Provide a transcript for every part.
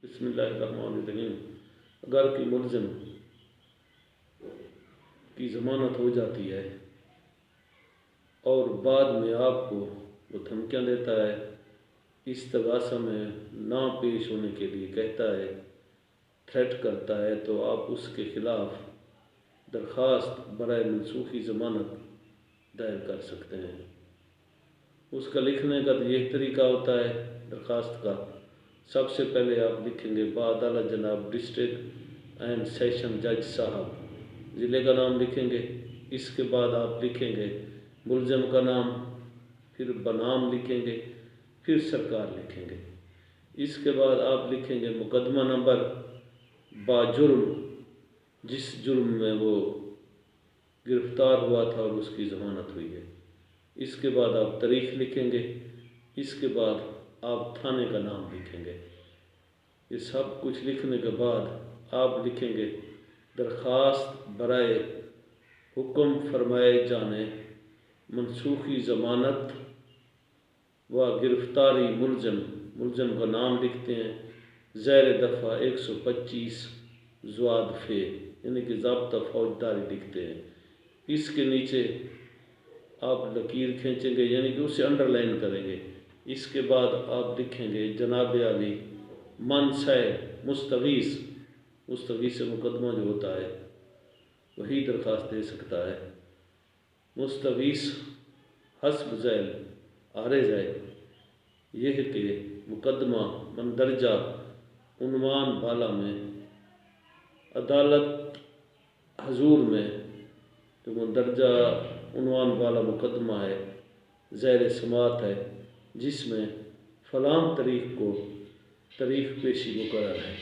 بسم اللہ الرحمن الرحیم۔ اگر کوئی ملزم کی ضمانت ہو جاتی ہے اور بعد میں آپ کو وہ دھمکیاں دیتا ہے، استغاثہ میں نہ پیش ہونے کے لیے کہتا ہے، تھریٹ کرتا ہے، تو آپ اس کے خلاف درخواست برائے منسوخی ضمانت دائر کر سکتے ہیں۔ اس کا لکھنے کا یہ طریقہ ہوتا ہے درخواست کا۔ سب سے پہلے آپ لکھیں گے بعدالت جناب ڈسٹرکٹ اینڈ سیشن جج صاحب، ضلع کا نام لکھیں گے۔ اس کے بعد آپ لکھیں گے ملزم کا نام، پھر بنام لکھیں گے، پھر سرکار لکھیں گے۔ اس کے بعد آپ لکھیں گے مقدمہ نمبر باجرم، جس جرم میں وہ گرفتار ہوا تھا اور اس کی ضمانت ہوئی ہے۔ اس کے بعد آپ تاریخ لکھیں گے۔ اس کے بعد آپ تھانے کا نام لکھیں گے۔ یہ سب کچھ لکھنے کے بعد آپ لکھیں گے درخواست برائے حکم فرمائے جانے منسوخی ضمانت و گرفتاری ملزم کا نام لکھتے ہیں، زیر دفعہ 125 زواد فے، یعنی کہ ضابطہ فوجداری لکھتے ہیں۔ اس کے نیچے آپ لکیر کھینچیں گے، یعنی کہ اسے انڈر لائن کریں گے۔ اس کے بعد آپ لکھیں گے جناب عالی منصع مستغیث، مستغیث مقدمہ جو ہوتا ہے وہی درخواست دے سکتا ہے۔ مستغیث حسب ذیل عارض ہے یہ ہے کہ مقدمہ مندرجہ عنوان بالا میں عدالت حضور میں، جو مندرجہ عنوان والا مقدمہ ہے زیر سماعت ہے، جس میں فلاں تاریخ کو تاریخ پیشی مقرر ہے۔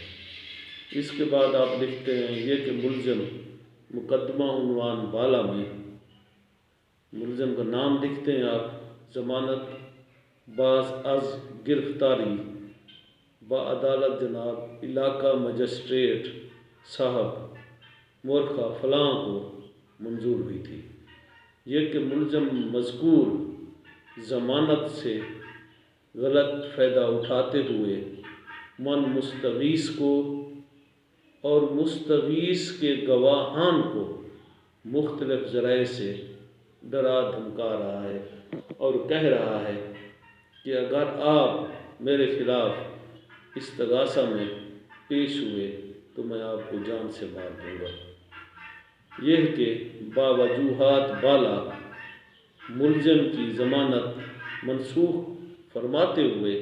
اس کے بعد آپ لکھتے ہیں یہ کہ ملزم مقدمہ عنوان بالا میں ملزم کا نام لکھتے ہیں آپ، ضمانت باز از گرفتاری بعدالت جناب علاقہ مجسٹریٹ صاحب مورخہ فلاں کو منظور ہوئی تھی۔ یہ کہ ملزم مذکور ضمانت سے غلط فائدہ اٹھاتے ہوئے من مستغیث کو اور مستغیث کے گواہان کو مختلف ذرائع سے ڈرا دھمکا رہا ہے اور کہہ رہا ہے کہ اگر آپ میرے خلاف استغاثہ میں پیش ہوئے تو میں آپ کو جان سے مار دوں گا۔ یہ کہ باوجوہات بالا ملزم کی ضمانت منسوخ فرماتے ہوئے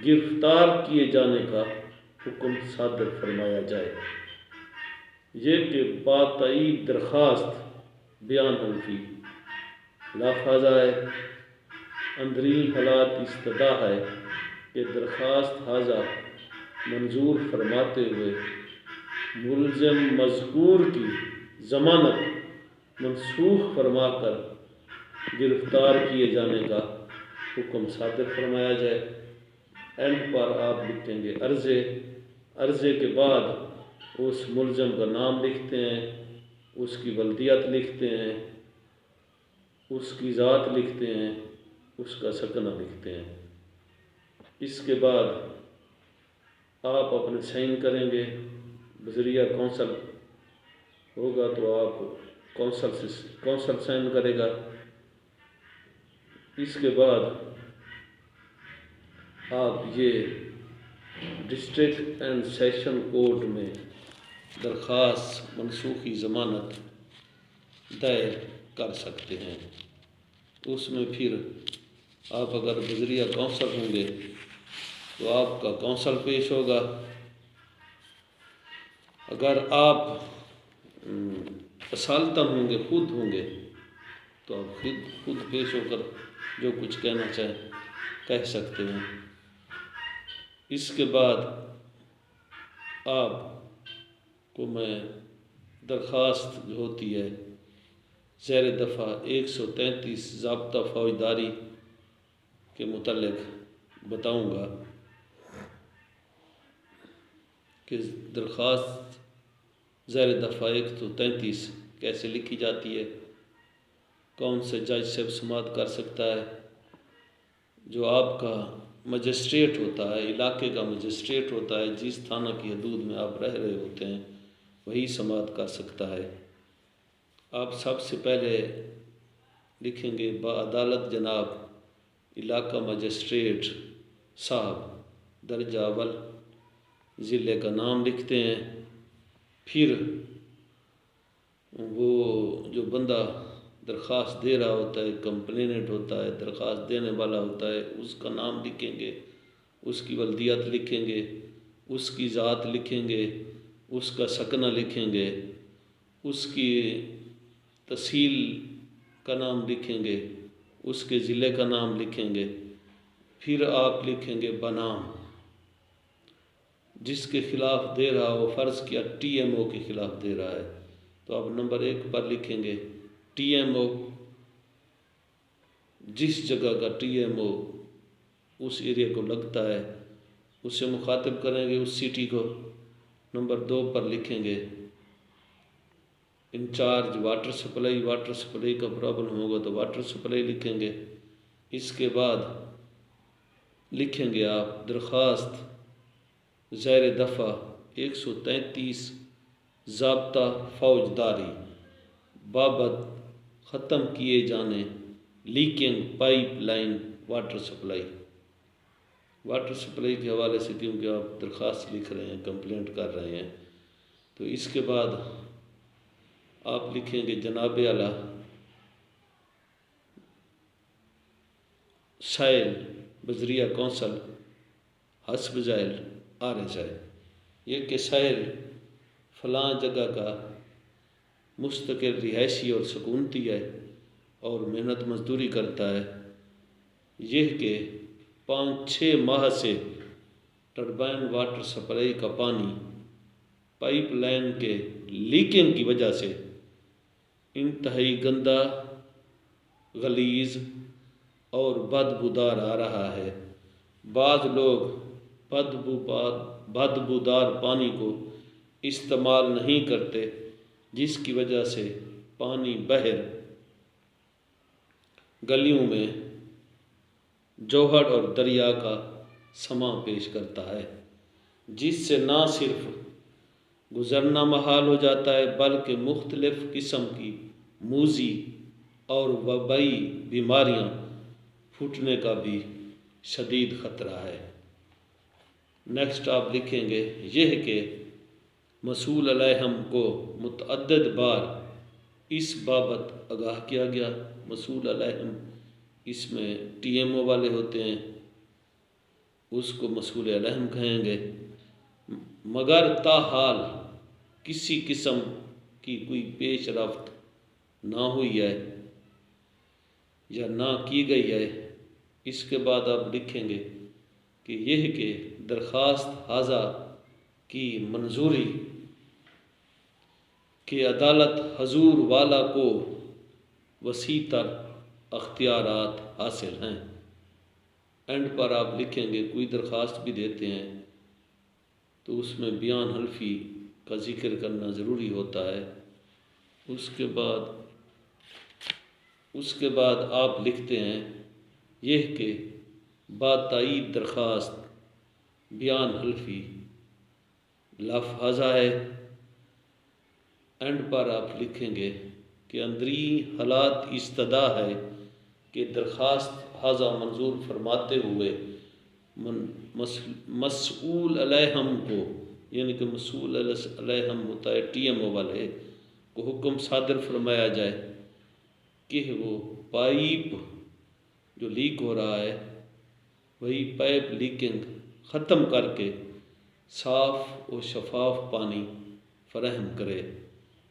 گرفتار کیے جانے کا حکم صادر فرمایا جائے۔ یہ کہ باتعید درخواست بیان حلفی لافاظہ ہے، اندرین حالات استدعا ہے کہ درخواست حاضہ منظور فرماتے ہوئے ملزم مذکور کی ضمانت منسوخ فرما کر گرفتار کیے جانے کا حکم صادر فرمایا جائے۔ اینڈ پر آپ لکھیں گے عرضے کے بعد اس ملزم کا نام لکھتے ہیں، اس کی ولدیت لکھتے ہیں، اس کی ذات لکھتے ہیں، اس کا سکنہ لکھتے ہیں۔ اس کے بعد آپ اپنے سائن کریں گے، بذریعہ کونسل ہوگا تو آپ کونسل سائن کرے گا۔ اس کے بعد آپ یہ ڈسٹرکٹ اینڈ سیشن کورٹ میں درخواست منسوخی ضمانت دائر کر سکتے ہیں۔ اس میں پھر آپ اگر بذریعہ کونسل ہوں گے تو آپ کا کونسل پیش ہوگا۔ اگر آپ اصالتاً ہوں گے، خود ہوں گے، تو آپ خود پیش ہو کر جو کچھ کہنا چاہیں کہہ سکتے ہیں۔ اس کے بعد آپ کو میں درخواست جو ہوتی ہے زیر دفعہ 133 ضابطہ فوجداری کے متعلق بتاؤں گا کہ درخواست زیر دفعہ 133 کیسے لکھی جاتی ہے، کون سے جج سے سماعت کر سکتا ہے۔ جو آپ کا مجسٹریٹ ہوتا ہے، علاقے کا مجسٹریٹ ہوتا ہے، جس تھانہ کی حدود میں آپ رہ رہے ہوتے ہیں وہی سماعت کر سکتا ہے۔ آپ سب سے پہلے لکھیں گے بعدالت جناب علاقہ مجسٹریٹ صاحب درجہ اول، ضلع کا نام لکھتے ہیں، پھر وہ جو بندہ درخواست دے رہا ہوتا ہے، کمپلیننٹ ہوتا ہے، درخواست دینے والا ہوتا ہے، اس کا نام لکھیں گے، اس کی ولدیت لکھیں گے، اس کی ذات لکھیں گے، اس کا سکنہ لکھیں گے، اس کی تحصیل کا نام لکھیں گے، اس کے ضلع کا نام لکھیں گے، پھر آپ لکھیں گے بنام جس کے خلاف دے رہا ہو، فرض کیا ٹی ایم او کے خلاف دے رہا ہے تو آپ نمبر 1 پر لکھیں گے ٹی ایم او، جس جگہ کا ٹی ایم او اس ایریا کو لگتا ہے اس سے مخاطب کریں گے اس سٹی کو۔ نمبر 2 پر لکھیں گے in charge water supply, water supply کا پرابلم ہوگا تو واٹر سپلائی لکھیں گے۔ اس کے بعد لکھیں گے آپ درخواست زیر دفعہ 133 ضابطہ فوجداری بابت ختم کیے جانے lacking pipe line water supply. Water supply کے حوالے سے کیونکہ آپ درخواست لکھ رہے ہیں، کمپلینٹ کر رہے ہیں، تو اس کے بعد آپ لکھیں گے جناب اعلیٰ سائل بذریعہ کونسل حسب ذیل RSI، یہ کہ سائل فلاں جگہ کا مستقل رہائشی اور سکونتی ہے اور محنت مزدوری کرتا ہے، یہ کہ 5-6 ماہ سے ٹربائن واٹر سپلائی کا پانی پائپ لائن کے لیکنگ کی وجہ سے انتہائی گندا، غلیظ اور بدبودار آ رہا ہے۔ بعض لوگ بدبودار پانی کو استعمال نہیں کرتے، جس کی وجہ سے پانی بہر گلیوں میں جوہر اور دریا کا سماں پیش کرتا ہے، جس سے نہ صرف گزرنا محال ہو جاتا ہے بلکہ مختلف قسم کی موذی اور وبائی بیماریاں پھوٹنے کا بھی شدید خطرہ ہے۔ نیکسٹ آپ لکھیں گے یہ کہ مسئول علیہم کو متعدد بار اس بابت آگاہ کیا گیا۔ مسئول علیہم اس میں ٹی ایم او والے ہوتے ہیں، اس کو مسئول علیہم کہیں گے، مگر تاحال کسی قسم کی کوئی پیش رفت نہ ہوئی ہے یا نہ کی گئی ہے۔ اس کے بعد آپ لکھیں گے کہ یہ کہ درخواست ہذا کی منظوری کہ عدالت حضور والا کو وسیع تر اختیارات حاصل ہیں۔ اینڈ پر آپ لکھیں گے کوئی درخواست بھی دیتے ہیں تو اس میں بیان حلفی کا ذکر کرنا ضروری ہوتا ہے۔ اس کے بعد آپ لکھتے ہیں یہ کہ باتائید درخواست بیان حلفی لفظ ہے۔ اینڈ پر آپ لکھیں گے کہ اندری حالات استدعا ہے کہ درخواست ہذا منظور فرماتے ہوئے مسئول علیہم کو، یعنی کہ مسئول علیہم ہوتا ہے ٹی ایم او والے کو، حکم صادر فرمایا جائے کہ وہ پائپ جو لیک ہو رہا ہے وہی پائپ لیکنگ ختم کر کے صاف و شفاف پانی فراہم کرے۔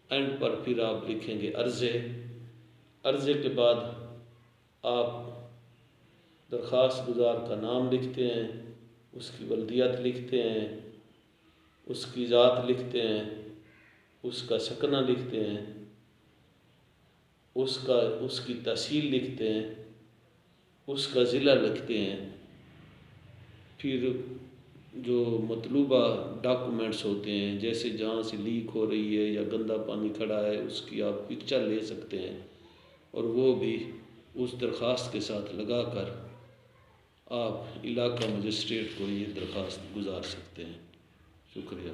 اینڈ پر پھر آپ لکھیں گے عرضے کے بعد آپ درخواست گزار کا نام لکھتے ہیں، اس کی ولدیت لکھتے ہیں، اس کی ذات لکھتے ہیں، اس کا سکنہ لکھتے ہیں، اس کی تحصیل لکھتے ہیں، اس کا ضلع لکھتے ہیں، پھر جو مطلوبہ ڈاکومنٹس ہوتے ہیں جیسے جہاں سے لیک ہو رہی ہے یا گندا پانی کھڑا ہے اس کی آپ پکچر لے سکتے ہیں اور وہ بھی اس درخواست کے ساتھ لگا کر آپ علاقہ مجسٹریٹ کو یہ درخواست گزار سکتے ہیں۔ شکریہ۔